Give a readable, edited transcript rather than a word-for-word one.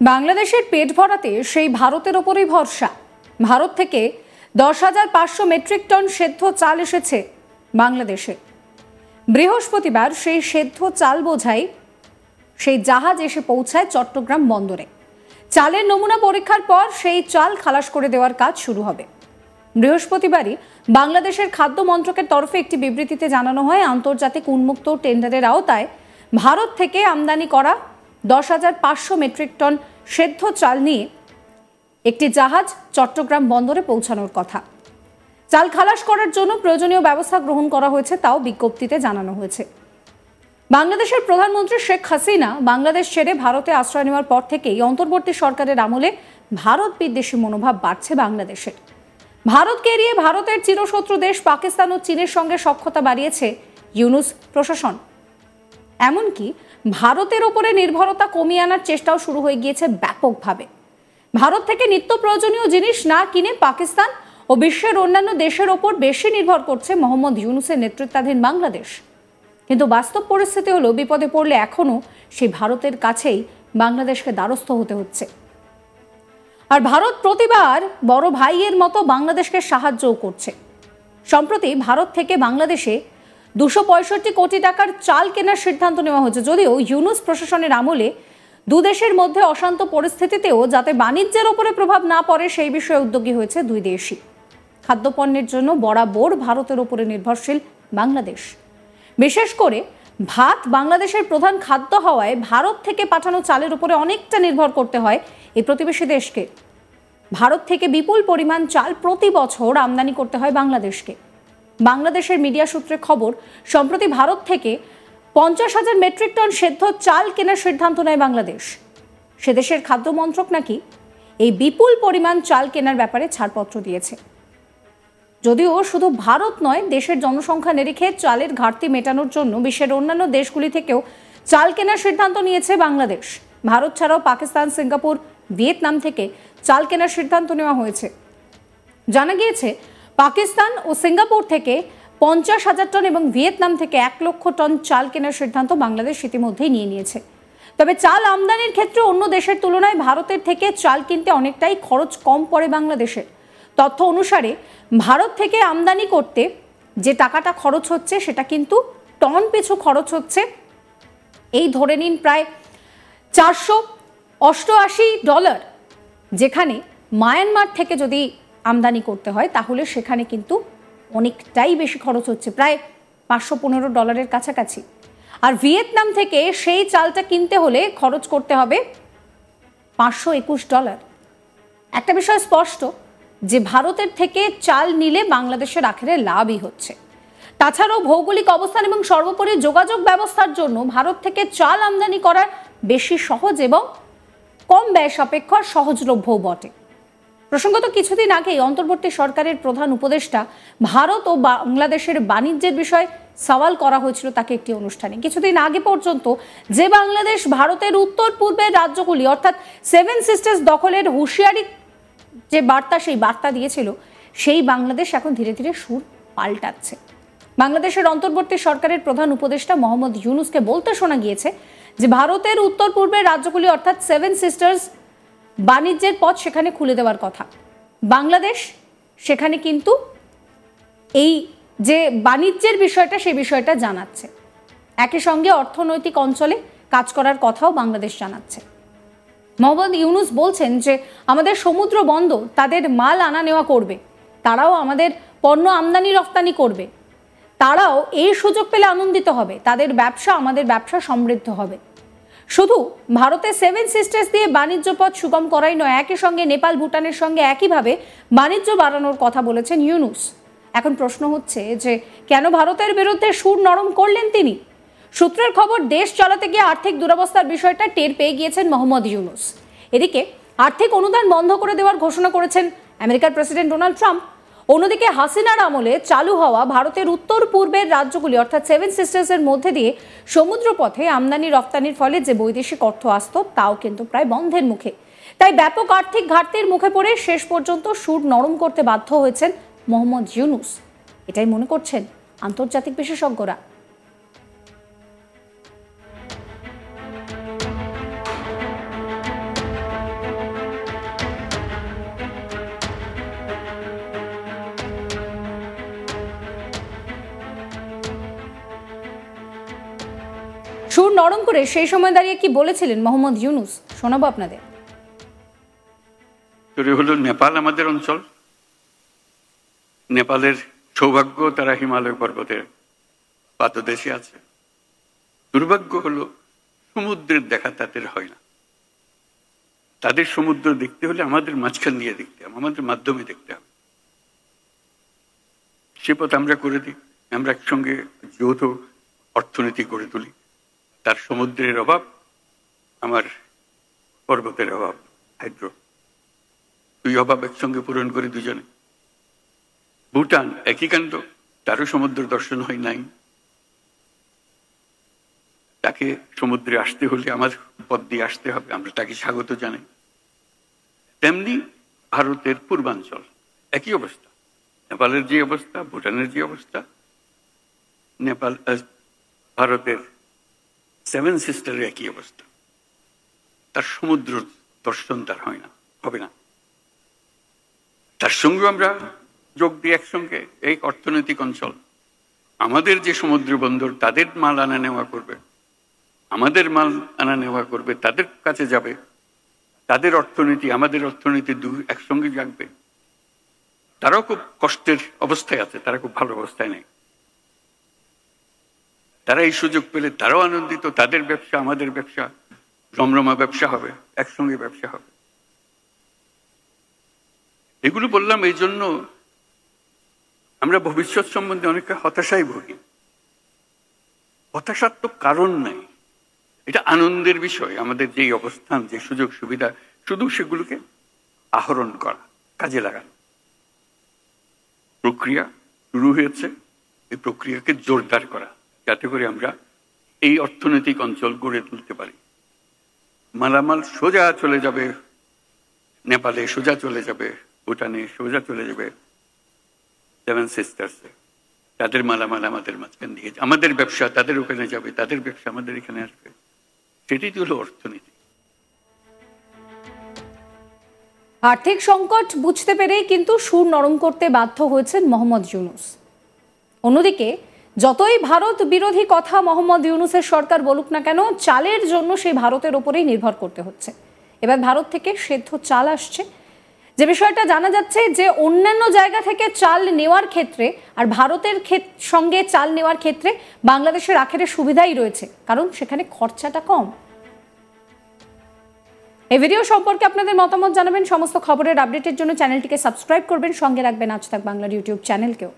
বাংলাদেশের পেট ভরাতে সেই ভারতের ওপরেই ভরসা। ভারত থেকে 10,500 মেট্রিক টন সেদ্ধ চাল এসেছে বাংলাদেশে। বৃহস্পতিবার সেই সেদ্ধ চাল বোঝাই সেই জাহাজ এসে পৌঁছায় চট্টগ্রাম বন্দরে। চালের নমুনা পরীক্ষার পর সেই চাল খালাস করে দেওয়ার কাজ শুরু হবে। বৃহস্পতিবারই বাংলাদেশের খাদ্য মন্ত্রকের তরফে একটি বিবৃতিতে জানানো হয়, আন্তর্জাতিক উন্মুক্ত টেন্ডারের আওতায় ভারত থেকে আমদানি করা 10,500 মেট্রিক টন সেদ্ধ চাল নিয়ে একটি জাহাজ চট্টগ্রাম বন্দরে পৌঁছানোর কথা। চাল খালাস করার জন্য প্রয়োজনীয় ব্যবস্থা গ্রহণ করা হয়েছে, তাও বিজ্ঞপ্তিতে জানানো হয়েছে। বাংলাদেশের প্রধানমন্ত্রী শেখ হাসিনা বাংলাদেশ ছেড়ে ভারতে আশ্রয় নেওয়ার পর থেকেই অন্তর্বর্তী সরকারের আমলে ভারত বিদ্বেষী মনোভাব বাড়ছে বাংলাদেশের। ভারতকে এড়িয়ে ভারতের চিরশত্রু দেশ পাকিস্তান ও চীনের সঙ্গে সখ্যতা বাড়িয়েছে ইউনূস প্রশাসন। এমনকি ভারতের ওপরে নির্ভরতা কমিয়ে আনার চেষ্টাও শুরু হয়ে গিয়েছে ব্যাপকভাবে। ভারত থেকে নিত্য প্রয়োজনীয় জিনিস না কিনে পাকিস্তান ও বিশ্বের অন্যান্য দেশের ওপর বেশি নির্ভর করছে মোহাম্মদ ইউনূসের নেতৃত্বাধীন বাংলাদেশ। কিন্তু বাস্তব পরিস্থিতি হলো, বিপদে পড়লে এখনো সেই ভারতের কাছেই বাংলাদেশকে দ্বারস্থ হতে হচ্ছে। আর ভারত প্রতিবার বড় ভাইয়ের মতো বাংলাদেশকে সাহায্যও করছে। সম্প্রতি ভারত থেকে বাংলাদেশে 265 কোটি টাকার চাল কেনার সিদ্ধান্ত নেওয়া হয়েছে। যদিও ইউনূস প্রশাসনের আমলে দুদেশের মধ্যে অশান্ত পরিস্থিতিতেও যাতে বাণিজ্যের ওপরে প্রভাব না পড়ে সেই বিষয়ে উদ্যোগী হয়েছে দুই দেশই। খাদ্যপণ্যের জন্য বরাবর ভারতের উপরে নির্ভরশীল বাংলাদেশ। বিশেষ করে ভাত বাংলাদেশের প্রধান খাদ্য হওয়ায় ভারত থেকে পাঠানো চালের উপরে অনেকটা নির্ভর করতে হয় এই প্রতিবেশী দেশকে। ভারত থেকে বিপুল পরিমাণ চাল প্রতি বছর আমদানি করতে হয় বাংলাদেশকে। বাংলাদেশের মিডিয়া সূত্রে খবর, সম্প্রতি ভারত থেকে 50,000 মেট্রিক টন সেদ্ধ চাল কেনার সিদ্ধান্ত নেয় বাংলাদেশ। সে দেশের খাদ্য মন্ত্রক নাকি এই বিপুল পরিমাণ চাল কেনার ব্যাপারে ছাড়পত্র দিয়েছে। যদিও শুধু ভারত নয়, দেশের জনসংখ্যা নিরিখে চালের ঘাটতি মেটানোর জন্য বিশ্বের অন্যান্য দেশগুলি থেকেও চাল কেনার সিদ্ধান্ত নিয়েছে বাংলাদেশ। ভারত ছাড়াও পাকিস্তান, সিঙ্গাপুর, ভিয়েতনাম থেকে চাল কেনার সিদ্ধান্ত নেওয়া হয়েছে। জানা গিয়েছে পাকিস্তান ও সিঙ্গাপুর থেকে 50,000 টন এবং ভিয়েতনাম থেকে 1 লক্ষ টন চাল কেনার সিদ্ধান্ত বাংলাদেশ ইতিমধ্যেই নিয়ে নিয়েছে। তবে চাল আমদানির ক্ষেত্রে অন্য দেশের তুলনায় ভারতের থেকে চাল কিনতে অনেকটাই খরচ কম পড়ে বাংলাদেশের। তথ্য অনুসারে ভারত থেকে আমদানি করতে যে টাকাটা খরচ হচ্ছে সেটা কিন্তু টন পিছু খরচ হচ্ছে এই ধরে নিন প্রায় $488, যেখানে মায়ানমার থেকে যদি আমদানি করতে হয় তাহলে সেখানে কিন্তু অনেকটাই বেশি খরচ হচ্ছে, প্রায় $515 কাছাকাছি। আর ভিয়েতনাম থেকে সেই চালটা কিনতে হলে খরচ করতে হবে $521। একটা বিষয় স্পষ্ট যে ভারতের থেকে চাল নিলে বাংলাদেশের আখেরে লাভই হচ্ছে। তাছাড়াও ভৌগোলিক অবস্থান এবং সর্বোপরি যোগাযোগ ব্যবস্থার জন্য ভারত থেকে চাল আমদানি করার বেশি সহজ এবং কম ব্যয় সাপেক্ষ আর সহজলভ্যও বটে। প্রসঙ্গত কিছুদিন আগেই অন্তর্বর্তী সরকারের প্রধান উপদেষ্টা ভারত ও বাংলাদেশের বাণিজ্যের বিষয়ে সওয়াল করা হয়েছিল তাকে একটি অনুষ্ঠানে। কিছুদিন আগে পর্যন্ত যে বাংলাদেশ ভারতের উত্তর পূর্বের রাজ্যগুলি অর্থাৎ 7 সিস্টার্স দখলের হুঁশিয়ারি যে বার্তা, সেই বার্তা দিয়েছিল, সেই বাংলাদেশ এখন ধীরে ধীরে সুর পাল্টাচ্ছে। বাংলাদেশের অন্তর্বর্তী সরকারের প্রধান উপদেষ্টা মোহাম্মদ ইউনূসকে বলতে শোনা গিয়েছে যে ভারতের উত্তর পূর্বের রাজ্যগুলি অর্থাৎ 7 সিস্টার্স বাণিজ্যের পথ সেখানে খুলে দেওয়ার কথা। বাংলাদেশ সেখানে কিন্তু এই যে বাণিজ্যের বিষয়টা, সেই বিষয়টা জানাচ্ছে। একই সঙ্গে অর্থনৈতিক অঞ্চলে কাজ করার কথাও বাংলাদেশ জানাচ্ছে। মোহাম্মদ ইউনূস বলছেন যে আমাদের সমুদ্র বন্দর তাদের মাল আনা নেওয়া করবে, তারাও আমাদের পণ্য আমদানি রপ্তানি করবে, তারাও এই সুযোগ পেলে আনন্দিত হবে, তাদের ব্যবসা আমাদের ব্যবসা সমৃদ্ধ হবে। শুধু ভারতের 7 সিস্টার্স দিয়ে বাণিজ্য পথ সুগম করাই নয়, একই সঙ্গে নেপাল, ভুটানের সঙ্গে একইভাবে বাণিজ্য বাড়ানোর কথা বলেছেন ইউনূস। এখন প্রশ্ন হচ্ছে যে কেন ভারতের বিরুদ্ধে সুর নরম করলেন তিনি? সূত্রের খবর, দেশ চালাতে গিয়ে আর্থিক দুরবস্থার বিষয়টা টের পেয়ে গিয়েছেন মোহাম্মদ ইউনূস। এদিকে আর্থিক অনুদান বন্ধ করে দেওয়ার ঘোষণা করেছেন আমেরিকার প্রেসিডেন্ট ডোনাল্ড ট্রাম্প। অন্যদিকে হাসিনার আমলে চালু হওয়া ভারতের উত্তর পূর্বের রাজ্যগুলি অর্থাৎ 7 সিস্টার্সের মধ্যে দিয়ে সমুদ্র পথে আমদানি রপ্তানির ফলে যে বৈদেশিক অর্থ আসত তাও কিন্তু প্রায় বন্ধের মুখে। তাই ব্যাপক আর্থিক ঘাটতির মুখে পড়ে শেষ পর্যন্ত সুর নরম করতে বাধ্য হয়েছেন মোহাম্মদ ইউনূস, এটাই মনে করছেন আন্তর্জাতিক বিশেষজ্ঞরা। সুর নরম করে সেই সময় দাঁড়িয়ে কি বলেছিলেন মোহাম্মদ ইউনূস, শোনাবো আপনাদের। হলো নেপাল আমাদের অঞ্চল, নেপালের সৌভাগ্য তারা হিমালয় পর্বতের পাদদেশে আছে। দুর্ভাগ্য হলো সমুদ্রের দেখা তাদের হয় না। তাদের সমুদ্র দেখতে হলে আমাদের মাঝখান দিয়ে দেখতে হবে, আমাদের মাধ্যমে দেখতে হবে। সে পথ আমরা করে দিই, আমরা একসঙ্গে যৌথ অর্থনীতি গড়ে তুলি। তার সমুদ্রের অভাব, আমার পর্বতের অভাব, হাইড্রো, দুই অভাব একসঙ্গে পূরণ করে দুজনে। ভুটান একই কাণ্ড, তারও সমুদ্র দর্শন হয় নাই। তাকে সমুদ্রে আসতে হলে আমার পথ দিয়ে আসতে হবে, আমরা তাকে স্বাগত জানাই। তেমনি ভারতের পূর্বাঞ্চল একই অবস্থা, নেপালের যে অবস্থা, ভুটানের যে অবস্থা, ভারতের সেভেন সিস্টারের একই অবস্থা। তার সমুদ্র দর্শন তার হয় না, হবে না। তার সঙ্গে আমরা যোগ দিই একসঙ্গে এই অর্থনৈতিক অঞ্চল। আমাদের যে সমুদ্র বন্দর, তাদের মাল আনা নেওয়া করবে, আমাদের মাল আনা নেওয়া করবে, তাদের কাছে যাবে। তাদের অর্থনীতি আমাদের অর্থনীতি একসঙ্গে জাগবে। তারাও খুব কষ্টের অবস্থায় আছে, তারা খুব ভালো অবস্থায় নেই। তারা এই সুযোগ পেলে তারাও আনন্দিত, তাদের ব্যবসা আমাদের ব্যবসা, রমরমা ব্যবসা হবে, একসঙ্গে ব্যবসা হবে। এগুলো বললাম এই জন্য, আমরা ভবিষ্যৎ সম্বন্ধে অনেকটা হতাশায় ভুগি। হতাশার তো কারণ নাই, এটা আনন্দের বিষয়। আমাদের যে অবস্থান, যে সুযোগ সুবিধা, শুধু সেগুলোকে আহরণ করা, কাজে লাগানো। প্রক্রিয়া শুরু হয়েছে, এই প্রক্রিয়াকে জোরদার করা, যাতে করে আমরা এই অর্থনৈতিক অঞ্চল গড়ে তুলতে পারি। মালামাল সোজা চলে যাবে নেপালে, সোজা চলে যাবে ভুটানে, সোজা চলে যাবে সেভেন সিস্টার্সে। তাদের মালামাল আমাদের মাঝখান দিয়ে, আমাদের ব্যবসা তাদের ওখানে যাবে, তাদের ব্যবসা আমাদের এখানে আসবে। সেটাই তো হলো অর্থনীতি। আর্থিক সংকট বুঝতে পেরেই কিন্তু সুর নরম করতে বাধ্য হয়েছেন মোহাম্মদ ইউনূস। অন্যদিকে যতই ভারত বিরোধী কথা মোহাম্মদ ইউনূসের সরকার বলুক না কেন, চালের জন্য সেই ভারতের ওপরেই নির্ভর করতে হচ্ছে। এবার ভারত থেকে সেদ্ধ চাল আসছে। যে বিষয়টা জানা যাচ্ছে যে অন্যান্য জায়গা থেকে চাল নেওয়ার ক্ষেত্রে আর ভারতের সঙ্গে চাল নেওয়ার ক্ষেত্রে বাংলাদেশের আখেরের সুবিধাই রয়েছে, কারণ সেখানে খরচাটা কম। এই ভিডিও সম্পর্কে আপনাদের মতামত জানাবেন। সমস্ত খবরের আপডেটের জন্য চ্যানেলটিকে সাবস্ক্রাইব করবেন, সঙ্গে রাখবেন আজ তাক বাংলার ইউটিউব চ্যানেলকেও।